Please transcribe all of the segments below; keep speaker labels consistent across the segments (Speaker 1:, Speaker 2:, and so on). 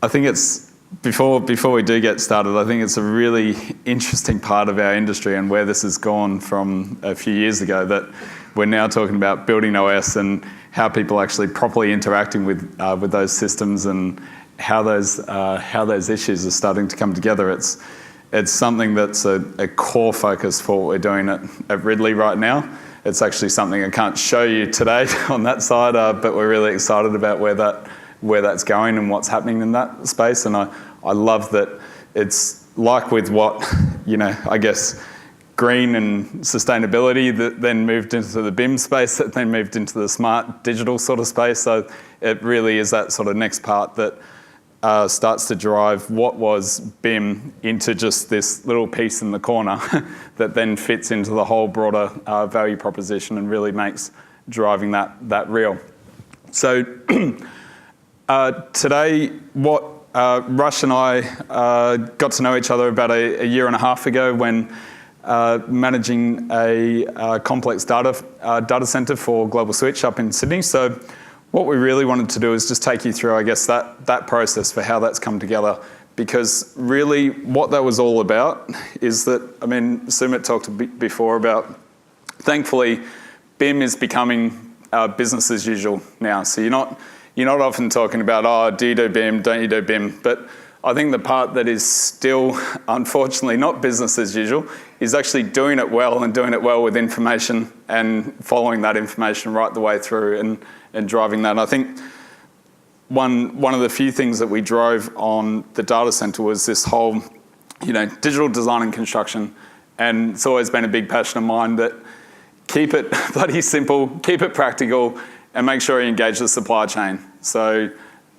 Speaker 1: I think it's, before we do get started, I think it's a really interesting part of our industry and where this has gone from a few years ago, that we're now talking about building OS and how people actually properly interacting with those systems and how those issues are starting to come together. It's something that's a core focus for what we're doing at Ridley right now. It's actually something I can't show you today on that side, but we're really excited about where that's going and what's happening in that space. And I love that it's like with what, I guess, green and sustainability that then moved into the BIM space, that then moved into the smart digital sort of space. So it really is that sort of next part that starts to drive what was BIM into just this little piece in the corner that then fits into the whole broader value proposition and really makes driving that real. So today, what Rush and I got to know each other about a year and a half ago when managing a complex data center for Global Switch up in Sydney. So what we really wanted to do is just take you through, I guess, that process for how that's come together. Because really what that was all about is that, Sumit talked before about, thankfully, BIM is becoming business as usual now. So you're not often talking about, do you do BIM, don't you do BIM? But I think the part that is still, unfortunately, not business as usual is actually doing it well and doing it well with information and following that information right the way through and driving that. And I think one of the few things that we drove on the data center was this whole, digital design and construction. And it's always been a big passion of mine that keep it bloody simple, keep it practical, and make sure you engage the supply chain. So,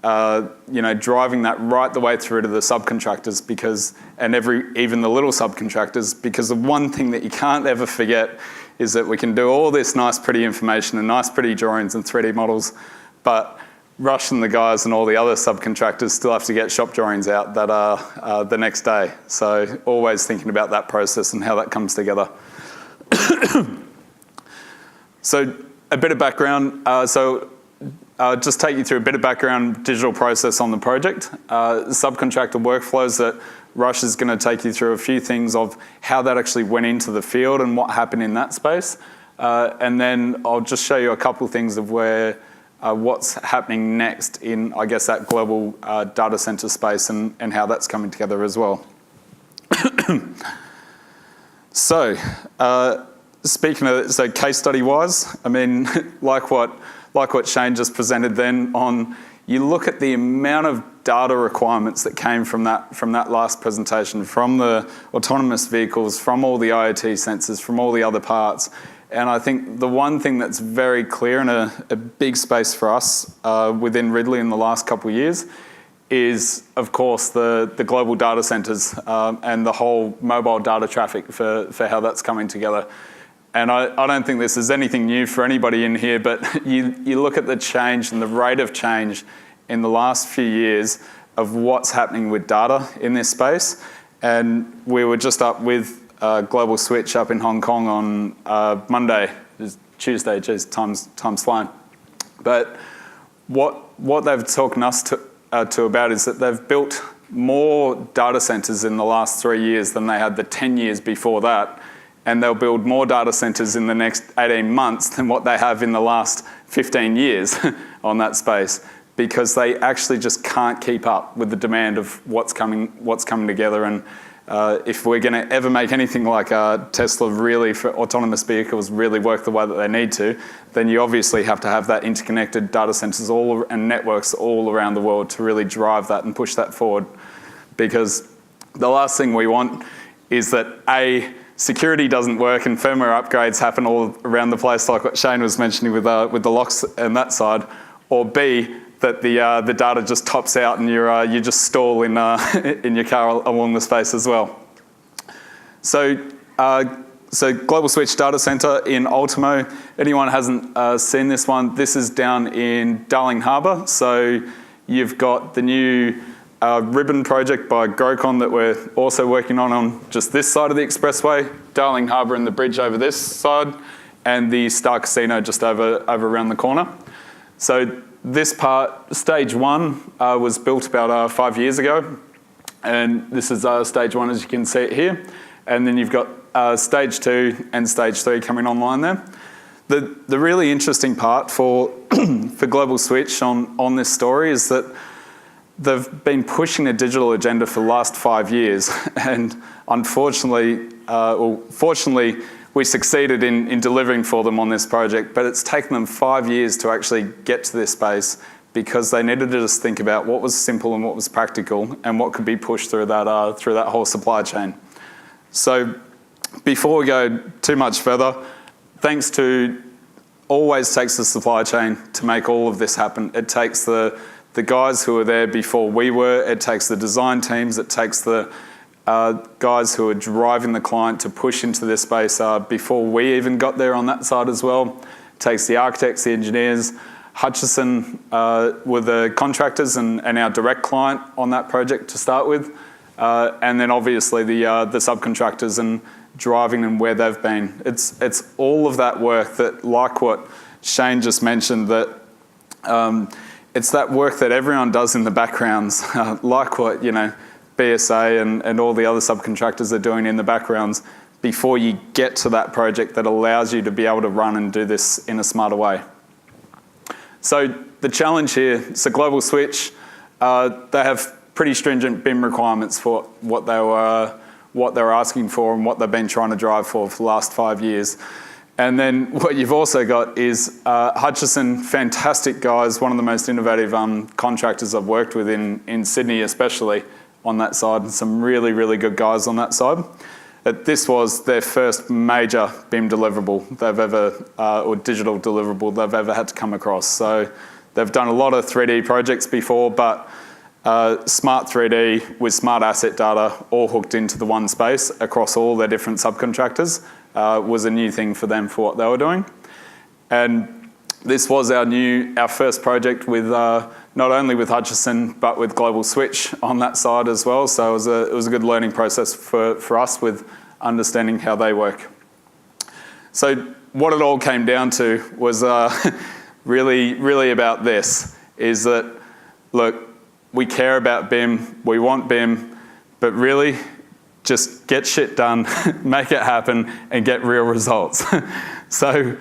Speaker 1: driving that right the way through to the subcontractors and even the little subcontractors, because the one thing that you can't ever forget is that we can do all this nice, pretty information and nice, pretty drawings and 3D models, but Rush and the guys and all the other subcontractors still have to get shop drawings out that are the next day. So always thinking about that process and how that comes together. So a bit of background. Just take you through a bit of background digital process on the project. Subcontractor workflows that Rush is going to take you through a few things of how that actually went into the field and what happened in that space. And then I'll just show you a couple of things of what's happening next in, I guess, that global data center space and how that's coming together as well. So, speaking of, case study wise, like what Shane just presented then on, you look at the amount of data requirements that came from that last presentation, from the autonomous vehicles, from all the IoT sensors, from all the other parts. And I think the one thing that's very clear in a big space for us within Ridley in the last couple of years is, of course, the global data centers and the whole mobile data traffic for how that's coming together. And I don't think this is anything new for anybody in here, but you look at the change and the rate of change in the last few years of what's happening with data in this space. And we were just up with Global Switch up in Hong Kong on Monday. It was Tuesday, geez, time's flying. But what they've talked us to about is that they've built more data centers in the last 3 years than they had the 10 years before that. And they'll build more data centers in the next 18 months than what they have in the last 15 years on that space, because they actually just can't keep up with the demand of what's coming together. And if we're going to ever make anything like Tesla really for autonomous vehicles really work the way that they need to, then you obviously have to have that interconnected data centers and networks all around the world to really drive that and push that forward. Because the last thing we want is that security doesn't work and firmware upgrades happen all around the place, like what Shane was mentioning with the locks and that side, or B, that the data just tops out and you just stall in your car along the space as well. So Global Switch Data Center in Ultimo. Anyone hasn't seen this one? This is down in Darling Harbour. So you've got the new ribbon project by Grocon that we're also working on just this side of the expressway, Darling Harbour and the bridge over this side, and the Star Casino just over around the corner. So this part, stage one, was built about 5 years ago. And this is stage one, as you can see it here. And then you've got stage two and stage three coming online there. The really interesting part for Global Switch on this story is that they've been pushing a digital agenda for the last 5 years. And unfortunately, fortunately, we succeeded in delivering for them on this project, but it's taken them 5 years to actually get to this space because they needed to just think about what was simple and what was practical and what could be pushed through that whole supply chain. So before we go too much further, thanks to always takes the supply chain to make all of this happen. It takes the guys who were there before we were, it takes the design teams, it takes the guys who are driving the client to push into this space before we even got there on that side as well. It takes the architects, the engineers. Hutchison were the contractors and our direct client on that project to start with. And then obviously the subcontractors and driving and where they've been. It's all of that work that, like what Shane just mentioned, that it's that work that everyone does in the backgrounds, like what, BSA and all the other subcontractors are doing in the backgrounds before you get to that project that allows you to be able to run and do this in a smarter way. So the challenge here, so Global Switch, they have pretty stringent BIM requirements for what they were asking for and what they've been trying to drive for the last 5 years. And then what you've also got is Hutchison, fantastic guys, one of the most innovative contractors I've worked with in Sydney especially on that side, and some really, really good guys on that side. This was their first major BIM deliverable they've ever, or digital deliverable they've ever had to come across. So they've done a lot of 3D projects before, but smart 3D with smart asset data all hooked into the one space across all their different subcontractors was a new thing for them for what they were doing. And this was our first project with not only with Hutchison but with Global Switch on that side as well. So it was a good learning process for us with understanding how they work. So what it all came down to was really about this, is that, look, we care about BIM, we want BIM, but really just get shit done, make it happen, and get real results. So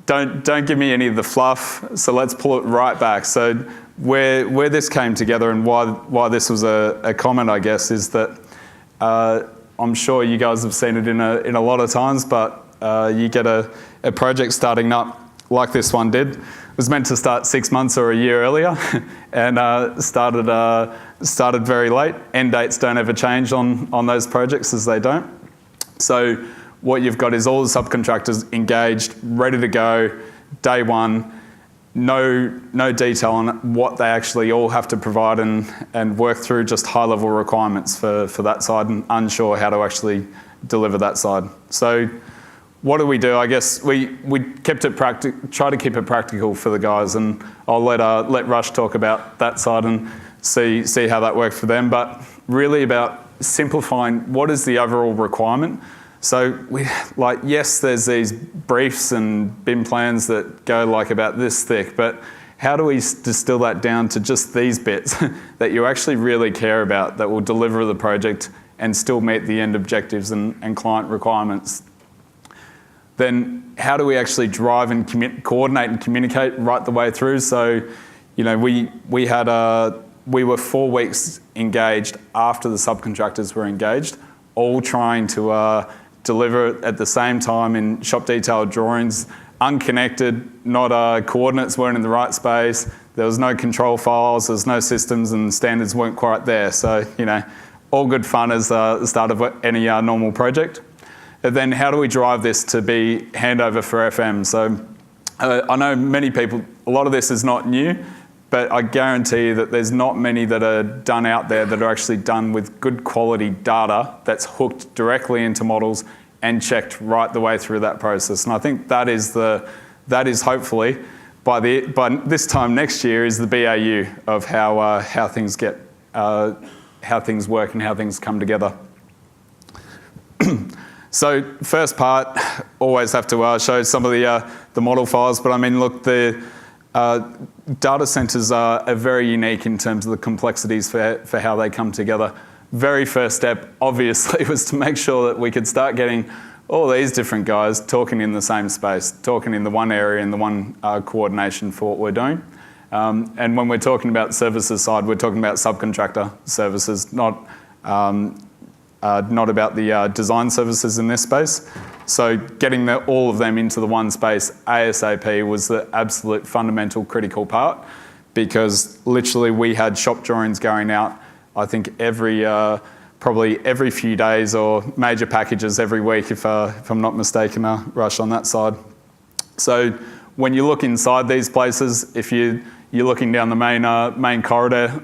Speaker 1: don't give me any of the fluff, so let's pull it right back. So where this came together and why this was a comment, I guess, is that I'm sure you guys have seen it in a lot of times, but you get a project starting up like this one did. It was meant to start 6 months or a year earlier and started very late. End dates don't ever change on those projects, as they don't. So what you've got is all the subcontractors engaged, ready to go, day one, no detail on what they actually all have to provide and work through just high-level requirements for that side, and unsure how to actually deliver that side. So what do we do? I guess we kept it try to keep it practical for the guys, and I'll let Rush talk about that side and see how that worked for them, but really about simplifying what is the overall requirement. So yes, there's these briefs and BIM plans that go like about this thick, but how do we distill that down to just these bits that you actually really care about, that will deliver the project and still meet the end objectives and client requirements? Then how do we actually drive and coordinate and communicate right the way through? So, we were 4 weeks engaged after the subcontractors were engaged, all trying to deliver at the same time in shop detailed drawings, unconnected, coordinates weren't in the right space, there was no control files, there was no systems, and standards weren't quite there. So, all good fun as the start of any normal project. And then how do we drive this to be handover for FM? So I know many people, a lot of this is not new, but I guarantee that there's not many that are done out there that are actually done with good quality data that's hooked directly into models and checked right the way through that process. And I think that is hopefully by this time next year is the BAU of how things work and how things come together. So first part, always have to show some of the model files, but I mean, look, data centers are very unique in terms of the complexities for how they come together. Very first step, obviously, was to make sure that we could start getting all these different guys talking in the same space, talking in the one area, in the one coordination for what we're doing. And when we're talking about services side, we're talking about subcontractor services, not about the design services in this space. So getting all of them into the one space ASAP was the absolute fundamental critical part, because literally we had shop drawings going out, I think probably every few days, or major packages every week, if I'm not mistaken, Rush, on that side. So when you look inside these places, if you're looking down the main corridor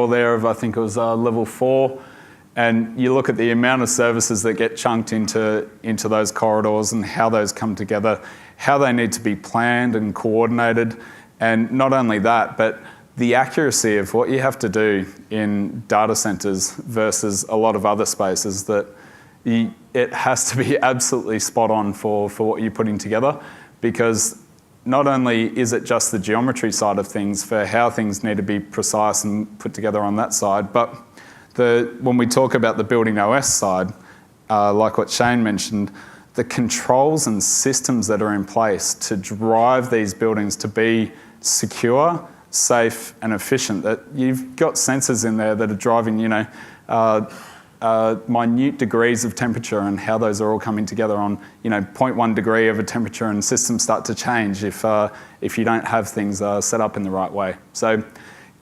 Speaker 1: there of, I think it was level 4, and you look at the amount of services that get chunked into those corridors and how those come together, how they need to be planned and coordinated, and not only that, but the accuracy of what you have to do in data centers versus a lot of other spaces, that it has to be absolutely spot on for what you're putting together, because not only is it just the geometry side of things for how things need to be precise and put together on that side, but when we talk about the building OS side, like what Shane mentioned, the controls and systems that are in place to drive these buildings to be secure, safe and efficient, that you've got sensors in there that are driving, minute degrees of temperature, and how those are all coming together on, 0.1 degree of a temperature, and systems start to change if you don't have things set up in the right way. So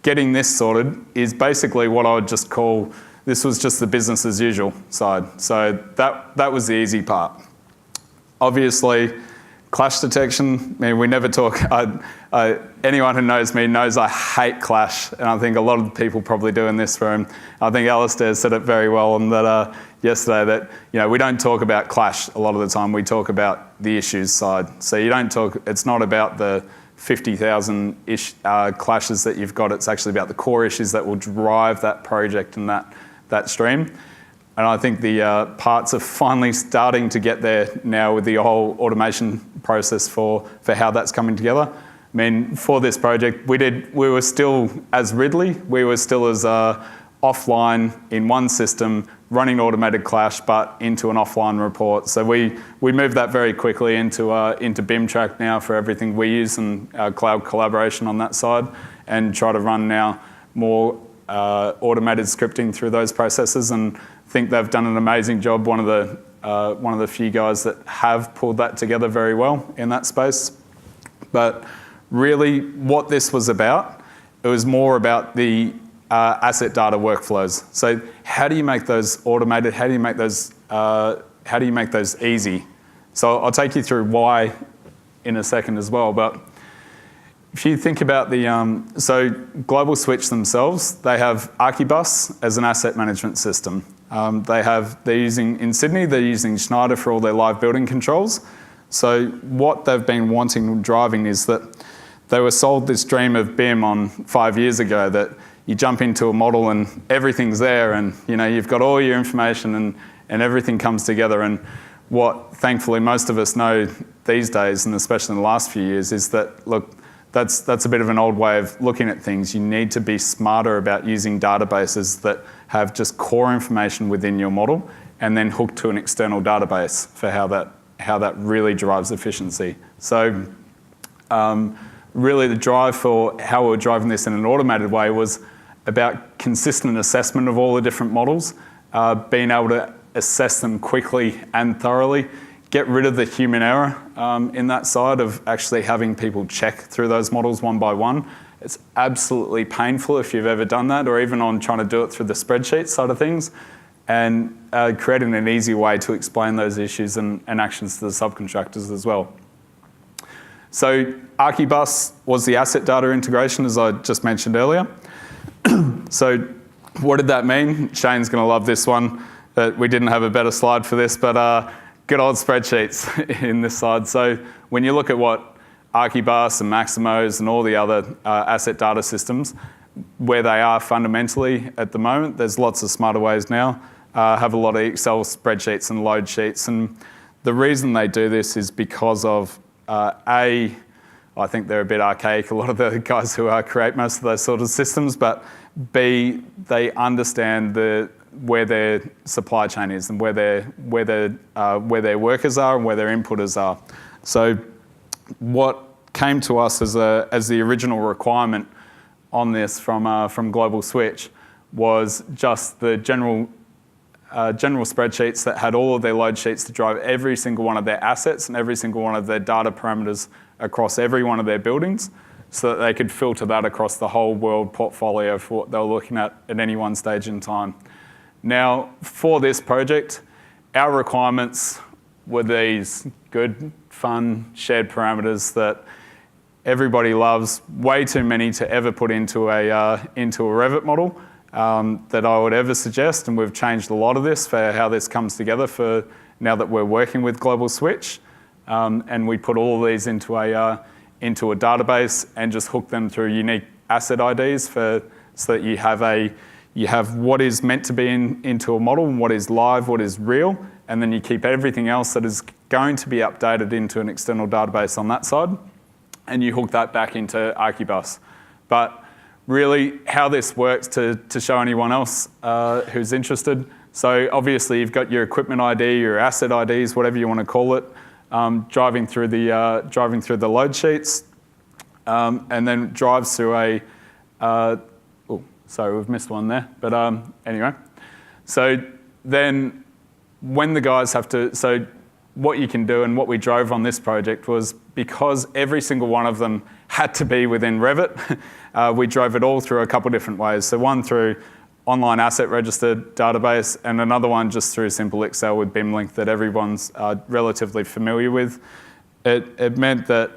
Speaker 1: getting this sorted is basically what I would just call, this was just the business as usual side. So that was the easy part. Obviously, clash detection, we never talk, anyone who knows me knows I hate clash, and I think a lot of people probably do in this room. I think Alistair said it very well on that yesterday, that we don't talk about clash a lot of the time, we talk about the issues side. So you don't talk, it's not about the 50,000-ish clashes that you've got, it's actually about the core issues that will drive that project and that stream. And I think the parts are finally starting to get there now with the whole automation process for how that's coming together. I mean, for this project, we were still, as Ridley, we were still as offline in one system, running automated clash, but into an offline report. So we moved that very quickly into Bim Track now for everything we use, and cloud collaboration on that side, and try to run now more automated scripting through those processes, and think they've done an amazing job. One of the few guys that have pulled that together very well in that space. But really, what this was about, it was more about the asset data workflows. So how do you make those automated? How do you make those easy? So I'll take you through why in a second as well. But if you think about so Global Switch themselves, they have Archibus as an asset management system. They're using, in Sydney, they're using Schneider for all their live building controls. So what they've been wanting and driving is that they were sold this dream of BIM on 5 years ago, that you jump into a model and everything's there, and you've got all your information and everything comes together. And what thankfully most of us know these days, and especially in the last few years, is that, look, that's a bit of an old way of looking at things. You need to be smarter about using databases that have just core information within your model, and then hooked to an external database for how that really drives efficiency. So really the drive for how we were driving this in an automated way was about consistent assessment of all the different models, being able to assess them quickly and thoroughly, get rid of the human error in that side of actually having people check through those models one by one. It's absolutely painful if you've ever done that, or even on trying to do it through the spreadsheet side of things, and creating an easy way to explain those issues and actions to the subcontractors as well. So Archibus was the asset data integration, as I just mentioned earlier. So what did that mean? Shane's going to love this one. We didn't have a better slide for this, but good old spreadsheets in this side. So when you look at what Archibus and Maximos and all the other asset data systems, where they are fundamentally at the moment, there's lots of smarter ways now, have a lot of Excel spreadsheets and load sheets. And the reason they do this is because of, I think they're a bit archaic, a lot of the guys who create most of those sort of systems, but B, they understand where their supply chain is and where their workers are and where their inputters are. So what came to us as the original requirement on this from Global Switch was just the general spreadsheets that had all of their load sheets to drive every single one of their assets and every single one of their data parameters across every one of their buildings, so that they could filter that across the whole world portfolio for what they were looking at any one stage in time. Now, for this project, our requirements were these good, fun, shared parameters that everybody loves, way too many to ever put into a Revit model that I would ever suggest, and we've changed a lot of this for how this comes together for now that we're working with Global Switch, and we put all of these into a database and just hook them through unique asset IDs so that you have what is meant to be into a model and what is live, what is real, and then you keep everything else that is going to be updated into an external database on that side, and you hook that back into Archibus. But really, how this works to show anyone else who's interested. So obviously, you've got your equipment ID, your asset IDs, whatever you want to call it, driving through the load sheets, and then drives through sorry, we've missed one there. But anyway, so then when the guys so what you can do and what we drove on this project was, because every single one of them had to be within Revit, we drove it all through a couple of different ways. So one through online asset registered database, and another one just through simple Excel with Bim Link that everyone's relatively familiar with. It meant that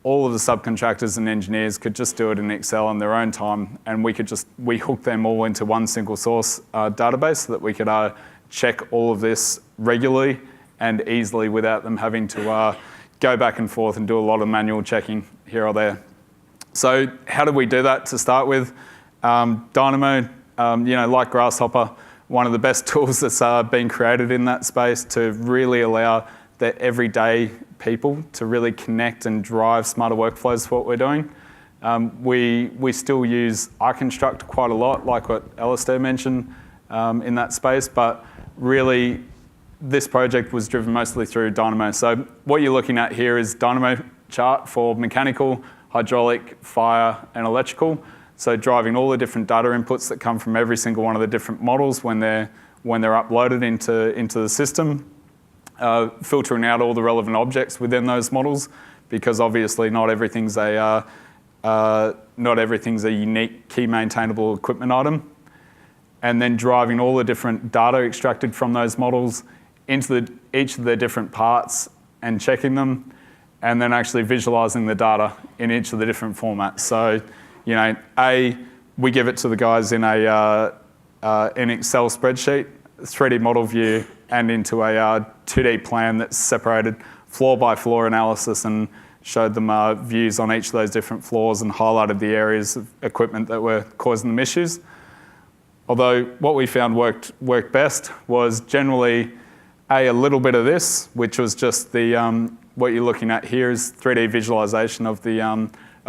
Speaker 1: all of the subcontractors and engineers could just do it in Excel on their own time, and we hooked them all into one single source database so that we could check all of this regularly and easily without them having to go back and forth and do a lot of manual checking here or there. So how did we do that to start with? Dynamo, like Grasshopper, one of the best tools that's been created in that space to really allow the everyday people to really connect and drive smarter workflows for what we're doing. We still use iConstruct quite a lot, like what Alistair mentioned in that space, but really this project was driven mostly through Dynamo. So what you're looking at here is Dynamo chart for mechanical, hydraulic, fire, and electrical. So driving all the different data inputs that come from every single one of the different models when they're uploaded into the system, filtering out all the relevant objects within those models, because obviously not everything's a unique key maintainable equipment item, and then driving all the different data extracted from those models into each of their different parts and checking them, and then actually visualizing the data in each of the different formats. So, we give it to the guys in an Excel spreadsheet, 3D model view, and into a 2D plan that's separated floor by floor analysis and showed them views on each of those different floors and highlighted the areas of equipment that were causing them issues. Although what we found worked best was generally a little bit of this, which was just what you're looking at here is 3D visualization of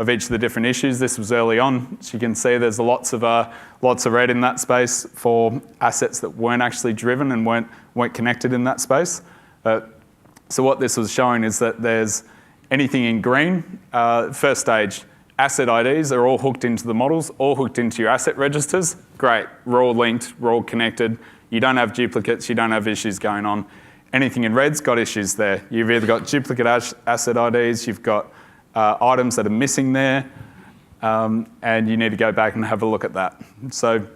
Speaker 1: each of the different issues. This was early on. As you can see, there's lots of red in that space for assets that weren't actually driven and weren't connected in that space. So what this was showing is that there's anything in green, first stage, asset IDs are all hooked into the models, all hooked into your asset registers. Great, we're all linked, we're all connected. You don't have duplicates, you don't have issues going on. Anything in red's got issues there. You've either got duplicate asset IDs, you've got items that are missing there, and you need to go back and have a look at that. So,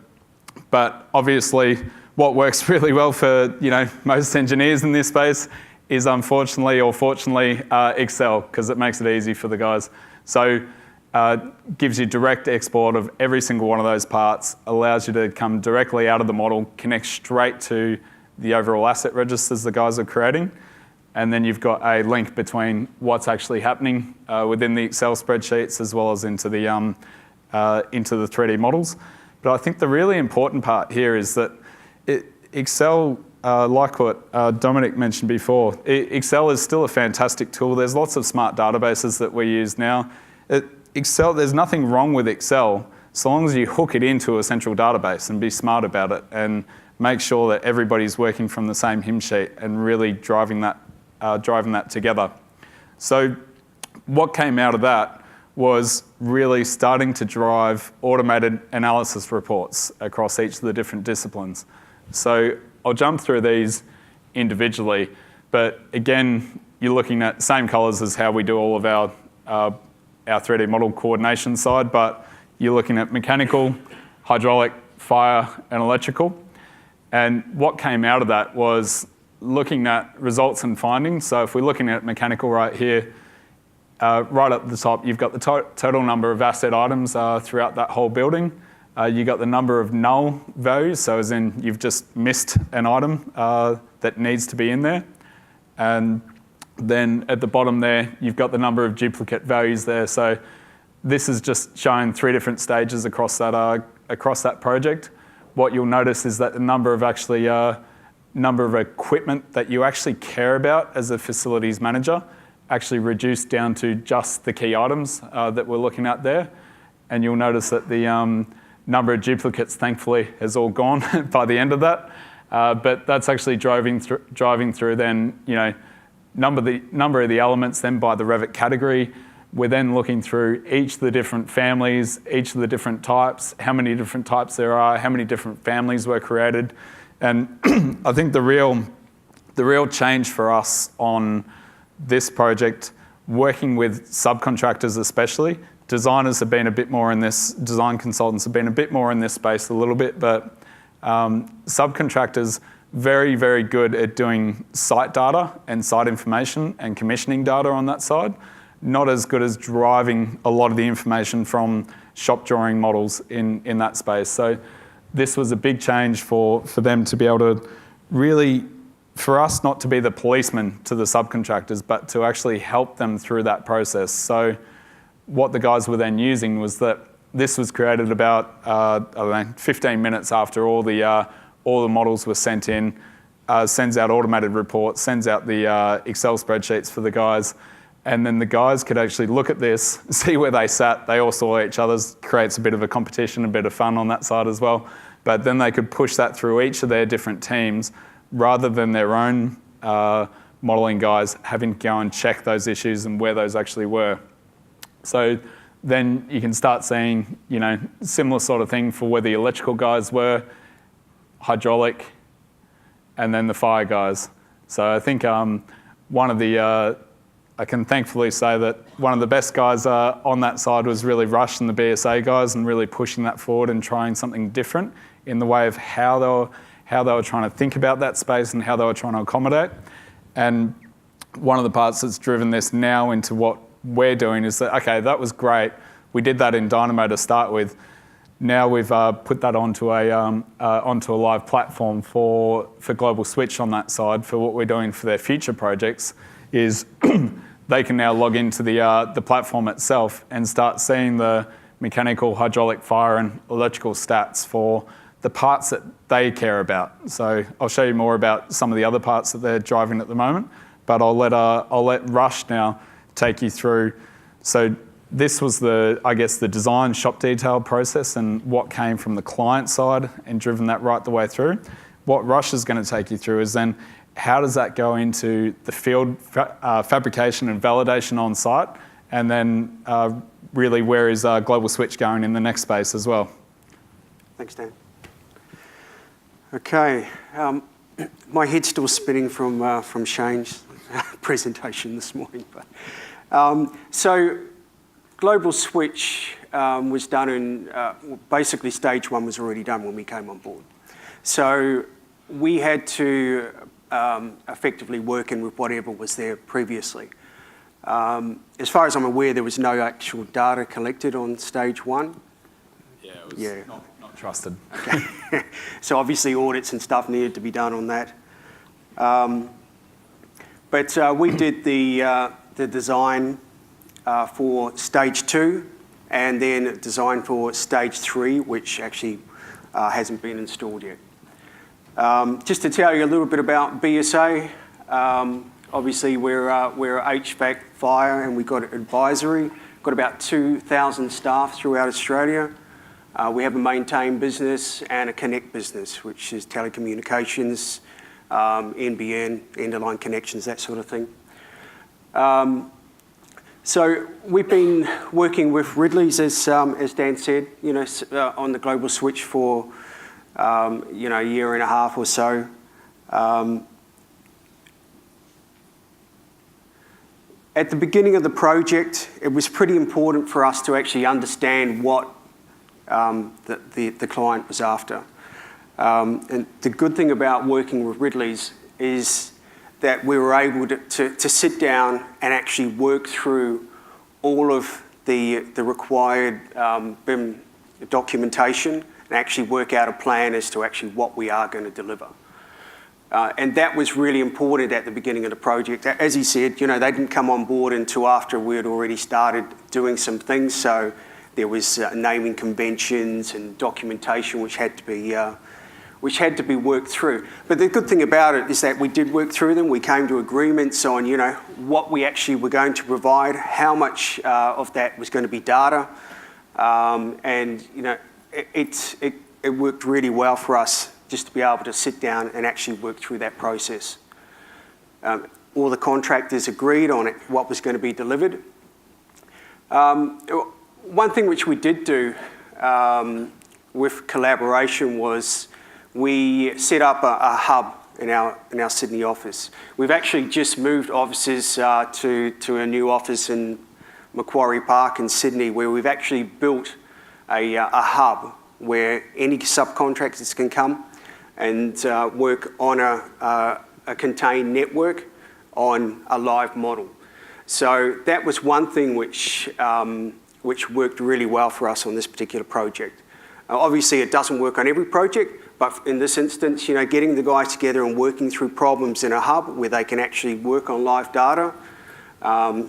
Speaker 1: but obviously what works really well for most engineers in this space is unfortunately or fortunately Excel, because it makes it easy for the guys. So gives you direct export of every single one of those parts, allows you to come directly out of the model, connect straight to the overall asset registers the guys are creating, and then you've got a link between what's actually happening within the Excel spreadsheets as well as into the 3D models. But I think the really important part here is that Excel like what Dominic mentioned before, Excel is still a fantastic tool. There's lots of smart databases that we use now. Excel, there's nothing wrong with Excel so long as you hook it into a central database and be smart about it and make sure that everybody's working from the same hymn sheet and really driving that together. So what came out of that was really starting to drive automated analysis reports across each of the different disciplines. So I'll jump through these individually, but again, you're looking at same colours as how we do all of our 3D model coordination side, but you're looking at mechanical, hydraulic, fire, and electrical. And what came out of that was looking at results and findings. So if we're looking at mechanical right here, right at the top, you've got the total number of asset items throughout that whole building. You've got the number of null values, so as in you've just missed an item that needs to be in there. And then at the bottom there, you've got the number of duplicate values there. So this is just showing 3 different stages across that project. What you'll notice is that the number of equipment that you actually care about as a facilities manager actually reduced down to just the key items that we're looking at there. And you'll notice that the number of duplicates, thankfully, has all gone by the end of that. But that's actually driving through then, number of the elements then by the Revit category. We're then looking through each of the different families, each of the different types, how many different types there are, how many different families were created. And I think the real change for us on this project, working with subcontractors especially, designers have been a bit more in this, design consultants have been a bit more in this space a little bit, but subcontractors, very, very good at doing site data and site information and commissioning data on that side. Not as good as driving a lot of the information from shop drawing models in that space. So this was a big change for them to be able to really, for us not to be the policeman to the subcontractors, but to actually help them through that process. So what the guys were then using was that this was created about 15 minutes after all the models were sent in, sends out automated reports, sends out the Excel spreadsheets for the guys, and then the guys could actually look at this, see where they sat. They all saw each other's, creates a bit of a competition, a bit of fun on that side as well. But then they could push that through each of their different teams rather than their own modelling guys having to go and check those issues and where those actually were. So then you can start seeing, similar sort of thing for where the electrical guys were, hydraulic, and then the fire guys. So I think I can thankfully say that one of the best guys on that side was really Rush and the BSA guys, and really pushing that forward and trying something different in the way of how they were trying to think about that space and how they were trying to accommodate. And one of the parts that's driven this now into what we're doing is that, okay, that was great. We did that in Dynamo to start with. Now we've put that onto a live platform for Global Switch on that side. For what we're doing for their future projects is they can now log into the platform itself and start seeing the mechanical, hydraulic, fire and electrical stats for the parts that they care about. So I'll show you more about some of the other parts that they're driving at the moment, but I'll let Rush now take you through. So this was the design shop detail process and what came from the client side and driven that right the way through. What Rush is going to take you through is then how does that go into the field fabrication and validation on site, and then really where is Global Switch going in the next space as well.
Speaker 2: Thanks, Dan. Okay, my head's still spinning from Shane's presentation this morning. But so Global Switch was done in, basically stage 1 was already done when we came on board. So we had to effectively work in with whatever was there previously. As far as I'm aware, there was no actual data collected on stage 1.
Speaker 1: Yeah, it was not trusted.
Speaker 2: Okay. So obviously audits and stuff needed to be done on that. But we did the design for stage 2 and then design for stage 3, which actually hasn't been installed yet. Just to tell you a little bit about BSA, obviously we're HVAC, fire, and we've got advisory. Got about 2,000 staff throughout Australia. We have a maintain business and a connect business, which is telecommunications, NBN, end-of-line connections, that sort of thing. So we've been working with Ridley's, as Dan said, on the global switch for a year and a half or so. At the beginning of the project, it was pretty important for us to actually understand what the client was after. And the good thing about working with Ridley's is that we were able to sit down and actually work through all of the required BIM documentation and actually work out a plan as to actually what we are going to deliver. And that was really important at the beginning of the project. As he said, they didn't come on board until after we had already started doing some things. So there was naming conventions and documentation which had to be worked through. But the good thing about it is that we did work through them. We came to agreements on, what we actually were going to provide, how much of that was going to be data, and it worked really well for us just to be able to sit down and actually work through that process. All the contractors agreed on it, what was going to be delivered. One thing which we did do with collaboration was we set up a hub in our Sydney office. We've actually just moved offices to a new office in Macquarie Park in Sydney, where we've actually built a hub where any subcontractors can come and work on a contained network on a live model. So that was one thing which worked really well for us on this particular project. Obviously, it doesn't work on every project, but in this instance, getting the guys together and working through problems in a hub where they can actually work on live data,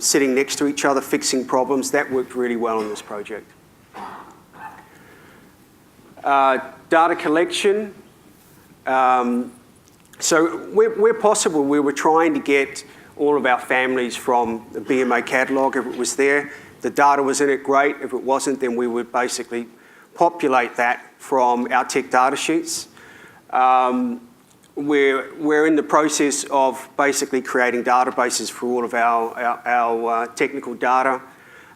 Speaker 2: sitting next to each other, fixing problems, that worked really well on this project. Data collection. So where possible, we were trying to get all of our families from the BMA catalogue if it was there. The data was in it, great. If it wasn't, then we would basically populate that from our tech data sheets. We're in the process of basically creating databases for all of our technical data.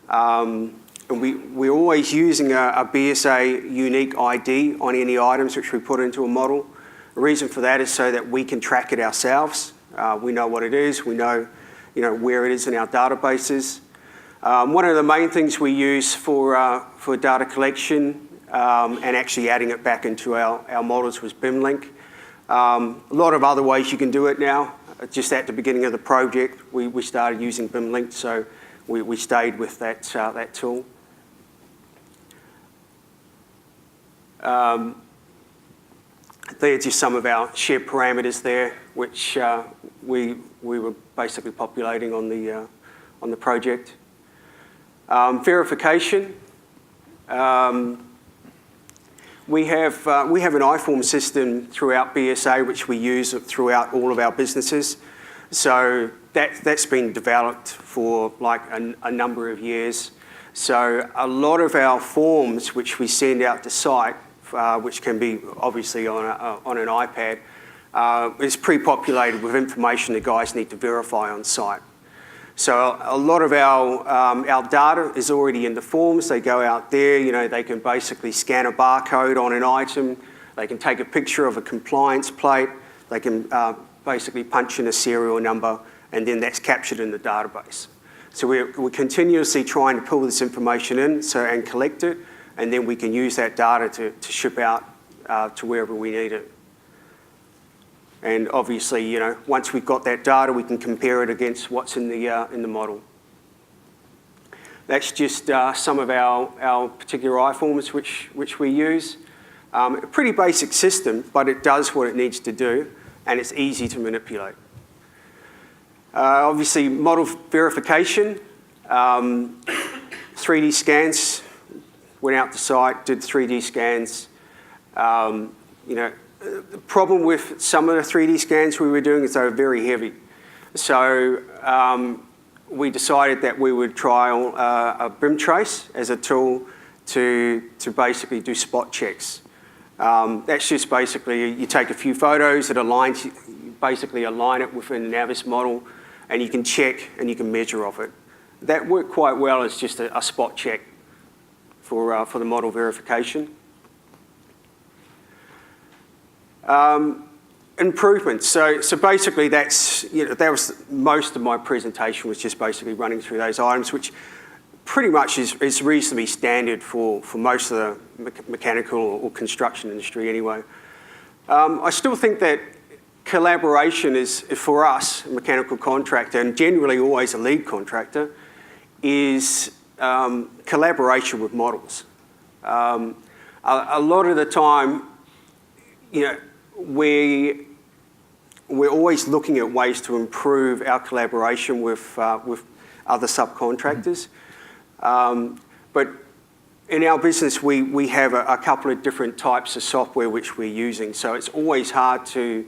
Speaker 2: And we're always using a BSA unique ID on any items which we put into a model. The reason for that is so that we can track it ourselves. We know what it is. We know, where it is in our databases. One of the main things we use for data collection and actually adding it back into our models was Bim Link. A lot of other ways you can do it now. Just at the beginning of the project, we started using Bim Link, so we stayed with that tool. They're just some of our shared parameters there, which we were basically populating on the project. Verification. We have an iForm system throughout BSA which we use throughout all of our businesses. So that's been developed for like a number of years. So a lot of our forms which we send out to site, which can be obviously on an iPad, is pre-populated with information the guys need to verify on site. So a lot of our data is already in the forms. They go out there, they can basically scan a barcode on an item. They can take a picture of a compliance plate. They can basically punch in a serial number, and then that's captured in the database. So we're continuously trying to pull this information in and collect it, and then we can use that data to ship out to wherever we need it. And obviously, once we've got that data, we can compare it against what's in the model. That's just some of our particular iForms which we use. A pretty basic system, but it does what it needs to do, and it's easy to manipulate. Obviously, model verification, 3D scans. Went out to site, did 3D scans. the problem with some of the 3D scans we were doing is they were very heavy. So we decided that we would trial a Bim trace as a tool to basically do spot checks. That's just basically, you take a few photos, you basically align it within the Navis model, and you can check and you can measure off it. That worked quite well as just a spot check for the model verification. Improvements. So basically that's, that was most of my presentation, was just basically running through those items, which pretty much is reasonably standard for most of the mechanical or construction industry anyway. I still think that collaboration is, for us, a mechanical contractor, and generally always a lead contractor, is collaboration with models. A lot of the time, we're always looking at ways to improve our collaboration with other subcontractors. But in our business, we have a couple of different types of software which we're using, so it's always hard to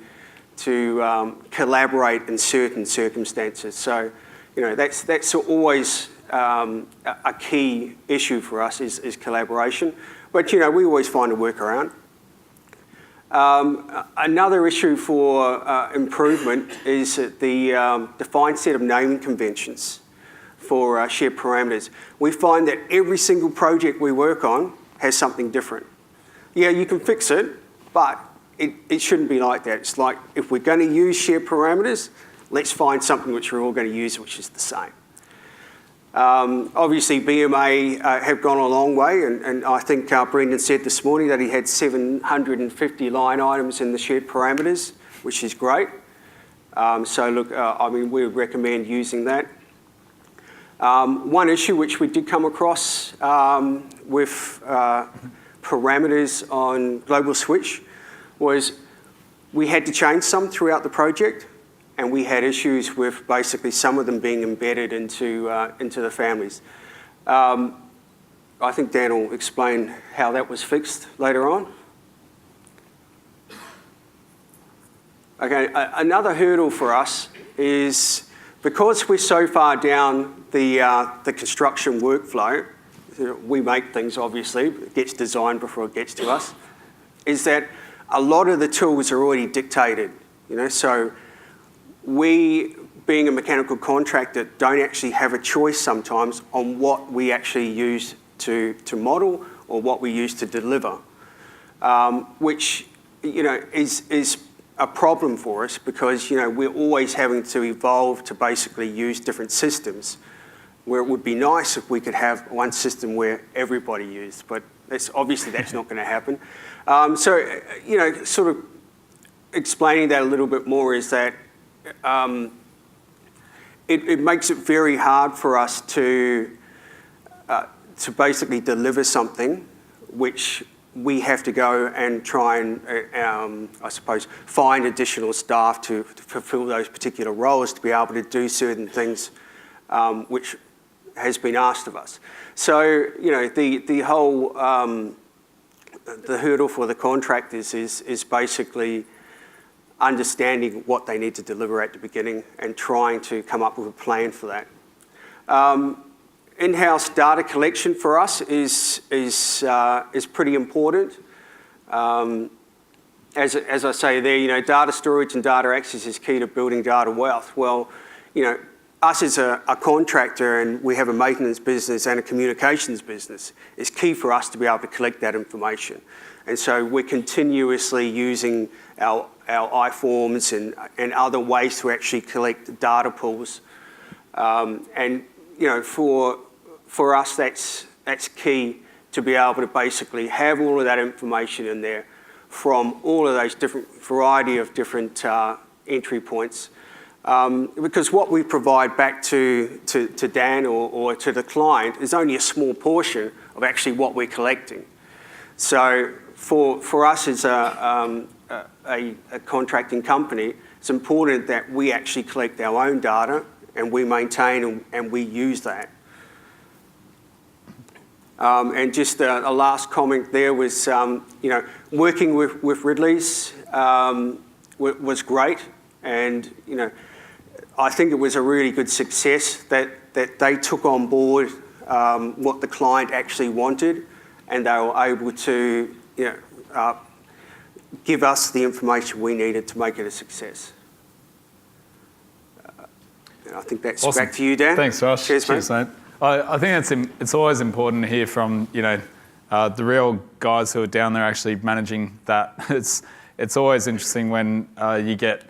Speaker 2: collaborate in certain circumstances. So, that's always a key issue for us is collaboration. But we always find a workaround. Another issue for improvement is the defined set of naming conventions for shared parameters. We find that every single project we work on has something different. Yeah, you can fix it, but it shouldn't be like that. It's like, if we're going to use shared parameters, let's find something which we're all going to use, which is the same. Obviously, BMA have gone a long way, and I think Brendan said this morning that he had 750 line items in the shared parameters, which is great. So look, we would recommend using that. One issue which we did come across with parameters on Global Switch was we had to change some throughout the project, and we had issues with basically some of them being embedded into the families. I think Dan will explain how that was fixed later on. Okay, another hurdle for us is, because we're so far down the construction workflow, we make things, obviously, it gets designed before it gets to us, is that a lot of the tools are already dictated. So we, being a mechanical contractor, don't actually have a choice sometimes on what we actually use to model or what we use to deliver, which is a problem for us, because we're always having to evolve to basically use different systems, where it would be nice if we could have one system where everybody used, but that's not going to happen. So sort of explaining that a little bit more is that it makes it very hard for us to basically deliver something which we have to go and try and, I suppose, find additional staff to fulfill those particular roles, to be able to do certain things which has been asked of us. So, the whole, the hurdle for the contractors is basically understanding what they need to deliver at the beginning and trying to come up with a plan for that. In-house data collection for us is pretty important. As I say there, data storage and data access is key to building data wealth. Well, us as a contractor, and we have a maintenance business and a communications business, it's key for us to be able to collect that information. And so we're continuously using our iForms and other ways to actually collect data pools. And for us, that's key to be able to basically have all of that information in there from all of those different variety of different entry points. Because what we provide back to Dan or to the client is only a small portion of actually what we're collecting. So for us as a contracting company, it's important that we actually collect our own data and we maintain and we use that. And just a last comment there was, working with Ridley's, was great, and I think it was a really good success that they took on board what the client actually wanted, and they were able to give us the information we needed to make it a success. And I think that's
Speaker 1: awesome.
Speaker 2: Back to you, Dan.
Speaker 1: Thanks, Josh.
Speaker 2: Cheers, mate.
Speaker 1: I think it's always important to hear from the real guys who are down there actually managing that. It's always interesting when you get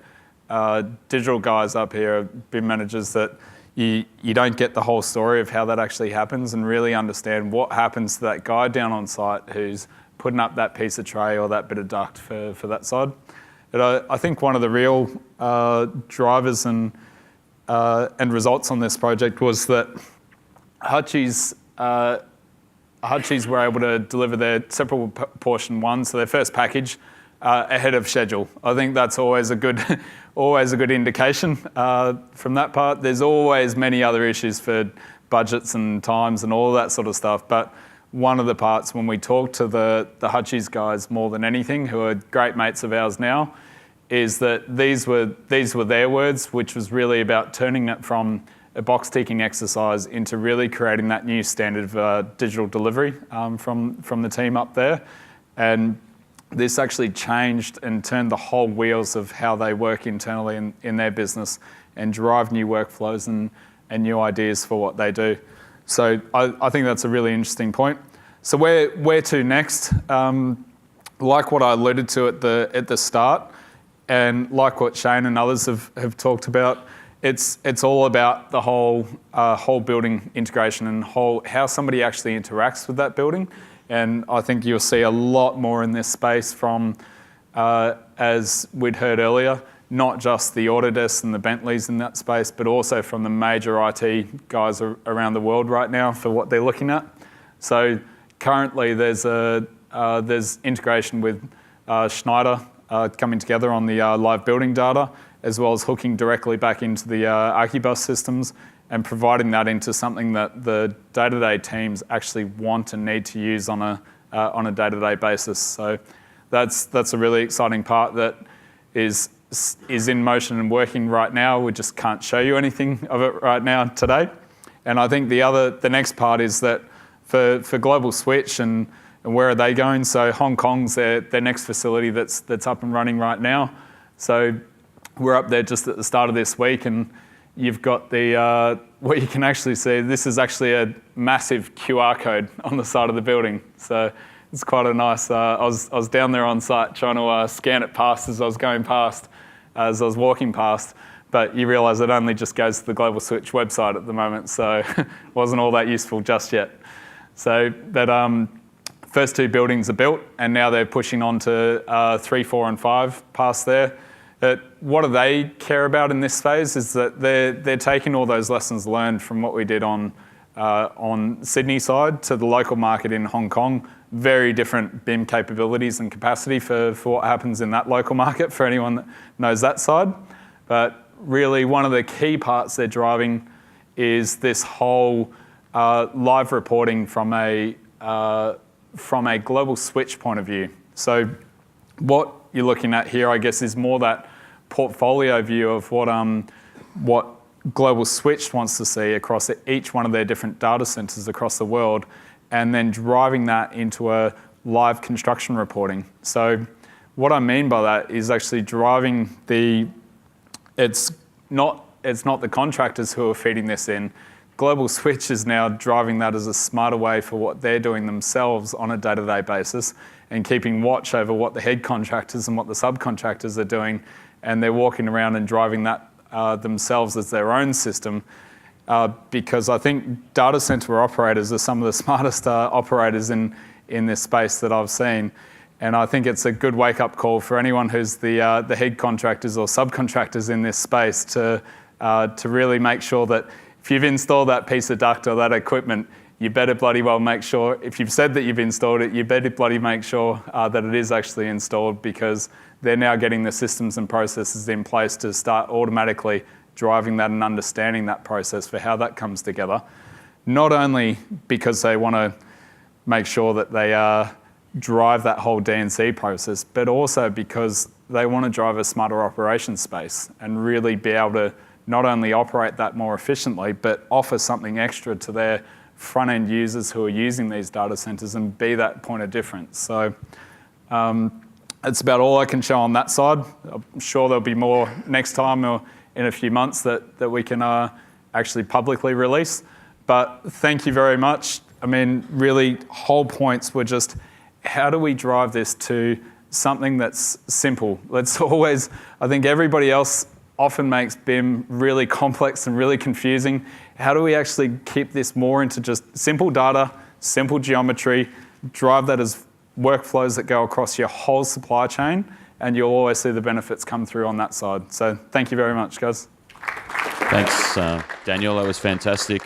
Speaker 1: digital guys up here, BIM managers, that you don't get the whole story of how that actually happens and really understand what happens to that guy down on site who's putting up that piece of tray or that bit of duct for that side. But I think one of the real drivers and results on this project was that Hutchies were able to deliver their separable portion one, so their first package, ahead of schedule. I think that's always a good indication from that part. There's always many other issues for budgets and times and all that sort of stuff, but one of the parts when we talk to the Hutchies guys more than anything, who are great mates of ours now, is that these were their words, which was really about turning it from a box-ticking exercise into really creating that new standard of digital delivery from the team up there. And this actually changed and turned the whole wheels of how they work internally in their business and drive new workflows and new ideas for what they do. So I think that's a really interesting point. So where to next? Like what I alluded to at the start, and like what Shane and others have talked about, it's all about the whole building integration and how somebody actually interacts with that building. And I think you'll see a lot more in this space from, as we'd heard earlier, not just the Autodesk and the Bentleys in that space, but also from the major IT guys around the world right now for what they're looking at. So currently there's integration with Schneider coming together on the live building data, as well as hooking directly back into the Archibus systems and providing that into something that the day-to-day teams actually want and need to use on a day-to-day basis. So that's a really exciting part that is in motion and working right now. We just can't show you anything of it right now today. And I think the next part is that for Global Switch and where are they going? So Hong Kong's their next facility that's up and running right now. So we're up there just at the start of this week, and you've got what you can actually see. This is actually a massive QR code on the side of the building. So it's quite a nice. I was down there on site trying to scan it past as I was walking past. But you realise it only just goes to the Global Switch website at the moment, so it wasn't all that useful just yet. So that first two buildings are built, and now they're pushing on to 3, 4, and 5 past there. What do they care about in this phase is that they're taking all those lessons learned from what we did on Sydney side to the local market in Hong Kong. Very different BIM capabilities and capacity for what happens in that local market for anyone that knows that side. But really one of the key parts they're driving is this whole live reporting from a Global Switch point of view. So what you're looking at here, I guess, is more that portfolio view of what Global Switch wants to see across each one of their different data centers across the world, and then driving that into a live construction reporting. So what I mean by that is actually driving it's not the contractors who are feeding this in. Global Switch is now driving that as a smarter way for what they're doing themselves on a day-to-day basis and keeping watch over what the head contractors and what the subcontractors are doing, and they're walking around and driving that themselves as their own system, because I think data center operators are some of the smartest operators in this space that I've seen. And I think it's a good wake-up call for anyone who's the head contractors or subcontractors in this space to really make sure that if you've installed that piece of duct or that equipment, you better bloody well make sure, if you've said that you've installed it, you better bloody make sure that it is actually installed, because they're now getting the systems and processes in place to start automatically driving that and understanding that process for how that comes together. Not only because they want to make sure that they are drive that whole D&C process, but also because they want to drive a smarter operation space and really be able to not only operate that more efficiently, but offer something extra to their front-end users who are using these data centers and be that point of difference. So it's about all I can show on that side. I'm sure there'll be more next time or in a few months that we can actually publicly release. But thank you very much. I mean, really, whole points were just, how do we drive this to something that's simple? Let's always, I think everybody else often makes BIM really complex and really confusing. How do we actually keep this more into just simple data, simple geometry, drive that as workflows that go across your whole supply chain, and you'll always see the benefits come through on that side. So thank you very much, guys.
Speaker 3: Thanks, Daniel. That was fantastic.